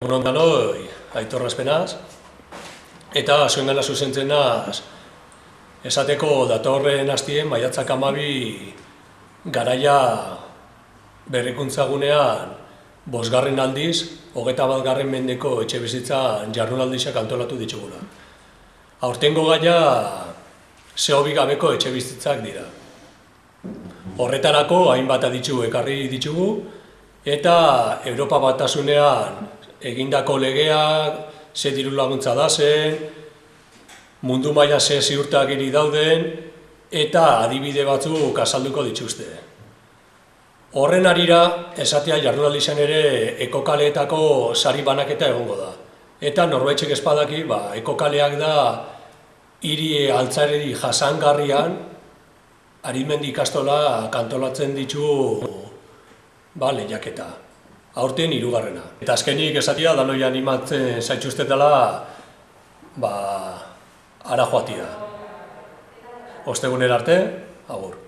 Egunon danoi, Aitor Aspenaz, eta zuengana zuzentzen naz, esateko datorren hastien maiatzak 12 garaia berrikuntzagunean 5. aldiz, 21. mendeko etxebizitzan jardunaldizak antolatu ditugula. Aurtengo gaia zehobi gabeko etxebizitzak dira. Horretarako hainbat aditzu ekarri ditugu, eta Europa Batasunean egindako legeak, ze diru laguntza da zen, mundu maila ze ziurtagiri dauden, eta adibide batzuk azalduko dituzte. Horren harira, esatea jardunaldizan ere ekokaleetako sari banaketa egongo da. Eta norbaitxek espadaki, ekokaleak da hiri altzareri jasangarrian, Arimendi ikastola kantolatzen ditu lehiaketa. Aurten 3. Eta azkenik esatia danoi animatzen zaituztetela ara joatia. Ostegunera arte, agur.